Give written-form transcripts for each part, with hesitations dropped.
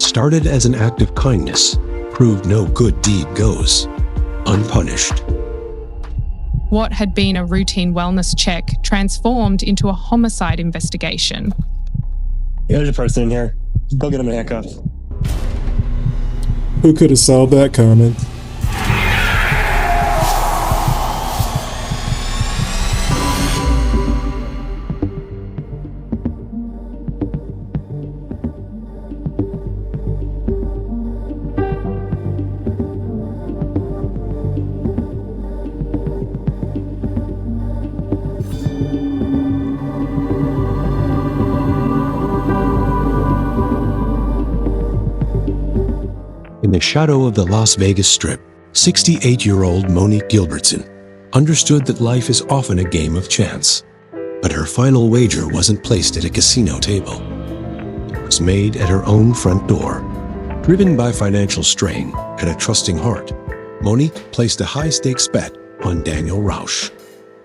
What started as an act of kindness proved no good deed goes unpunished. What had been a routine wellness check transformed into a homicide investigation. There's a person in here. Go get him in handcuffs. Who could have solved that, Carmen? In the shadow of the Las Vegas Strip, 68-year-old Monique Gilbertson understood that life is often a game of chance. But her final wager wasn't placed at a casino table. It was made at her own front door. Driven by financial strain and a trusting heart, Monique placed a high-stakes bet on Daniel Roush,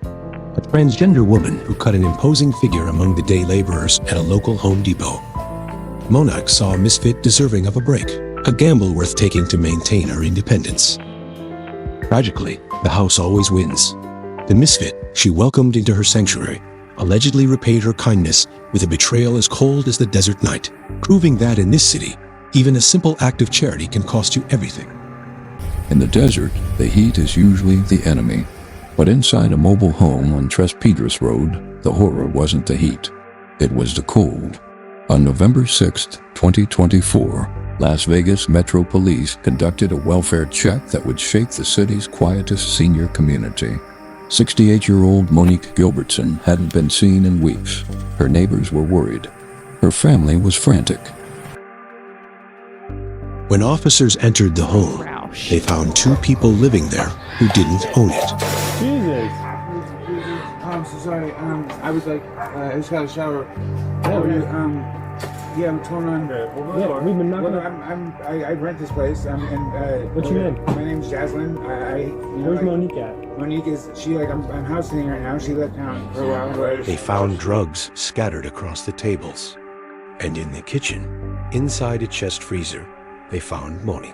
a transgender woman who cut an imposing figure among the day laborers at a local Home Depot. Monique saw a misfit deserving of a break, a gamble worth taking to maintain her independence. Tragically, the house always wins. The misfit she welcomed into her sanctuary allegedly repaid her kindness with a betrayal as cold as the desert night, proving that in this city, even a simple act of charity can cost you everything. In the desert, the heat is usually the enemy. But inside a mobile home on Tres Pedras Road, the horror wasn't the heat. It was the cold. On November 6, 2024, Las Vegas Metro Police conducted a welfare check that would shake the city's quietest senior community. 68-year-old Monique Gilbertson hadn't been seen in weeks. Her neighbors were worried. Her family was frantic. When officers entered the home, they found two people living there who didn't own it. Jesus. I'm so sorry. I was like, I just got a shower. How are you? Yeah, I'm torn on. Yeah, we've been knocking. I rent this place. What's your name? My name's Jazlynn. Where's Monique at? Monique is I'm house sitting right now. She left town for a while. They found drugs scattered across the tables. And in the kitchen, inside a chest freezer, they found Monique.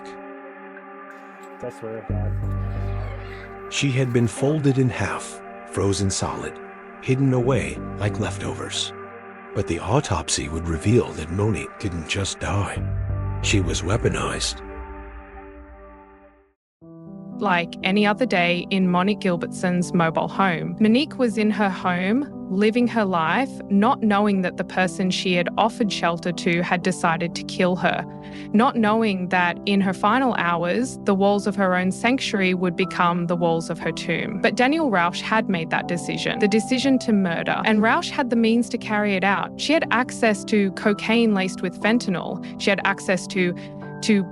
That's where I got. She had been folded in half, frozen solid, hidden away like leftovers. But the autopsy would reveal that Monique didn't just die. She was weaponized. Like any other day in Monique Gilbertson's mobile home, Monique was in her home, living her life, not knowing that the person she had offered shelter to had decided to kill her, not knowing that in her final hours, the walls of her own sanctuary would become the walls of her tomb. But Daniel Roush had made that decision, the decision to murder, and Roush had the means to carry it out. She had access to cocaine laced with fentanyl. She had access to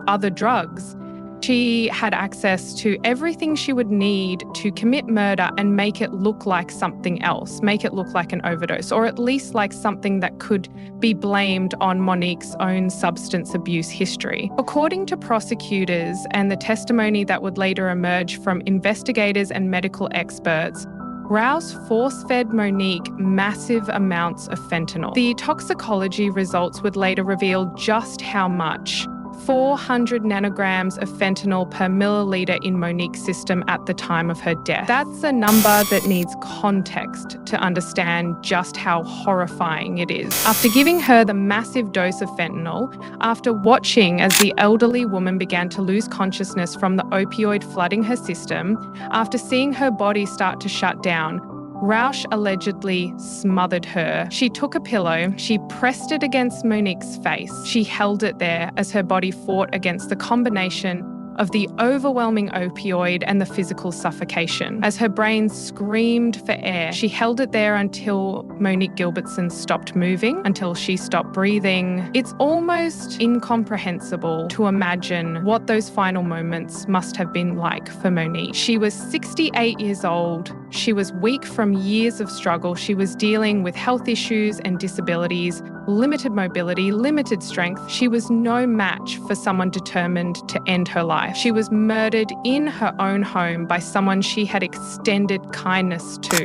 other drugs. She had access to everything she would need to commit murder and make it look like something else, make it look like an overdose, or at least like something that could be blamed on Monique's own substance abuse history. According to prosecutors and the testimony that would later emerge from investigators and medical experts, Roush force-fed Monique massive amounts of fentanyl. The toxicology results would later reveal just how much. 400 nanograms of fentanyl per milliliter in Monique's system at the time of her death. That's a number that needs context to understand just how horrifying it is. After giving her the massive dose of fentanyl, after watching as the elderly woman began to lose consciousness from the opioid flooding her system, after seeing her body start to shut down, Roush allegedly smothered her. She took a pillow, she pressed it against Monique's face. She held it there as her body fought against the combination of the overwhelming opioid and the physical suffocation. As her brain screamed for air, she held it there until Monique Gilbertson stopped moving, until she stopped breathing. It's almost incomprehensible to imagine what those final moments must have been like for Monique. She was 68 years old. She was weak from years of struggle. She was dealing with health issues and disabilities, limited mobility, limited strength. She was no match for someone determined to end her life. She was murdered in her own home by someone she had extended kindness to.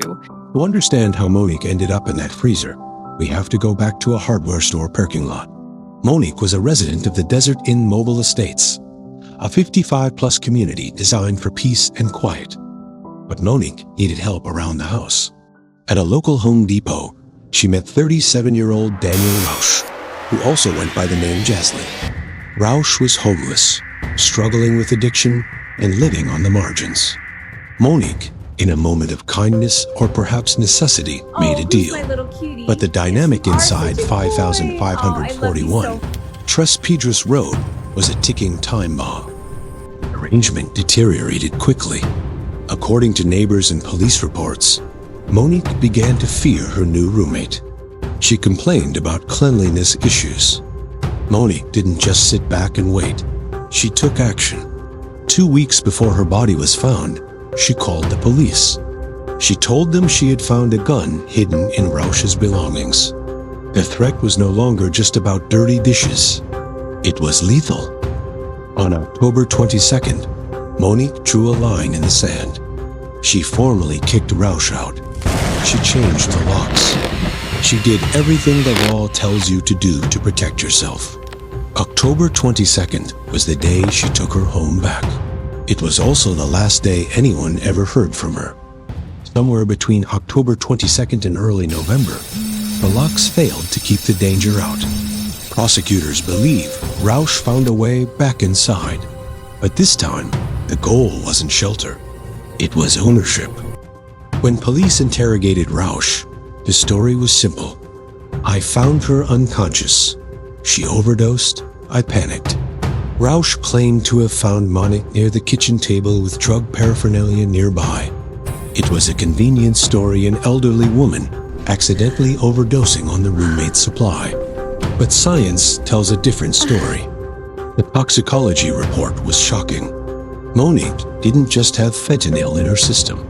To understand how Monique ended up in that freezer, we have to go back to a hardware store parking lot. Monique was a resident of the Desert Inn Mobile Estates, a 55-plus community designed for peace and quiet. But Monique needed help around the house. At a local Home Depot, she met 37-year-old Daniel Roush, who also went by the name Jazlynn. Roush was homeless, struggling with addiction, and living on the margins. Monique, in a moment of kindness or perhaps necessity, made a deal. But the dynamic inside 5541 Tres Piedras Road was a ticking time bomb. The arrangement deteriorated quickly. According to neighbors and police reports, Monique began to fear her new roommate. She complained about cleanliness issues. Monique didn't just sit back and wait. She took action. 2 weeks before her body was found, she called the police. She told them she had found a gun hidden in Roush's belongings. The threat was no longer just about dirty dishes. It was lethal. On October 22nd, Monique drew a line in the sand. She formally kicked Roush out. She changed the locks. She did everything the law tells you to do to protect yourself. October 22nd was the day she took her home back. It was also the last day anyone ever heard from her. Somewhere between October 22nd and early November, the locks failed to keep the danger out. Prosecutors believe Roush found a way back inside. But this time, the goal wasn't shelter. It was ownership. When police interrogated Roush, the story was simple. I found her unconscious. She overdosed. I panicked. Roush claimed to have found Monique near the kitchen table with drug paraphernalia nearby. It was a convenient story, an elderly woman accidentally overdosing on the roommate's supply. But science tells a different story. The toxicology report was shocking. Monique didn't just have fentanyl in her system.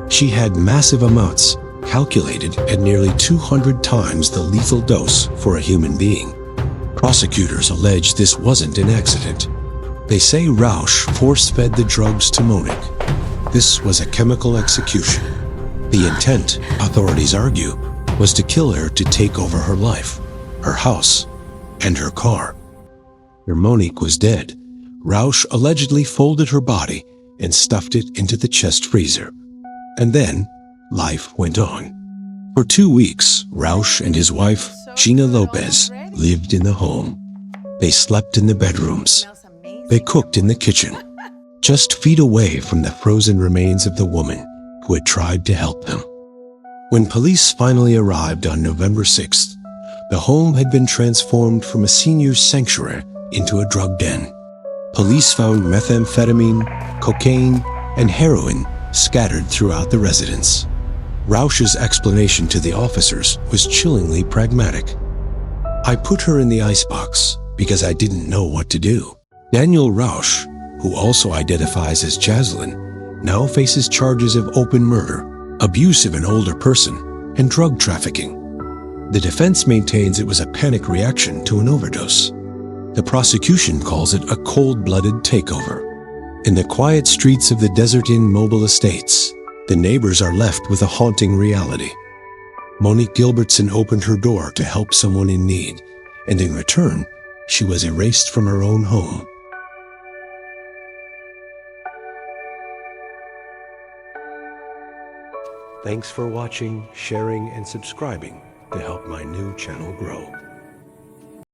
She had massive amounts, calculated at nearly 200 times the lethal dose for a human being. Prosecutors allege this wasn't an accident. They say Roush force-fed the drugs to Monique. This was a chemical execution. The intent, authorities argue, was to kill her to take over her life, her house, and her car. When Monique was dead, Roush allegedly folded her body and stuffed it into the chest freezer. And then, life went on. For 2 weeks, Roush and his wife, Gina Lopez, lived in the home. They slept in the bedrooms. They cooked in the kitchen, just feet away from the frozen remains of the woman who had tried to help them. When police finally arrived on November 6th, the home had been transformed from a senior sanctuary into a drug den. Police found methamphetamine, cocaine, and heroin scattered throughout the residence. Roush's explanation to the officers was chillingly pragmatic. I put her in the icebox because I didn't know what to do. Daniel Roush, who also identifies as Jazlynn, now faces charges of open murder, abuse of an older person, and drug trafficking. The defense maintains it was a panic reaction to an overdose. The prosecution calls it a cold-blooded takeover. In the quiet streets of the Desert Inn Mobile Estates, the neighbors are left with a haunting reality. Monique Gilbertson opened her door to help someone in need, and in return, she was erased from her own home. Thanks for watching, sharing, and subscribing to help my new channel grow.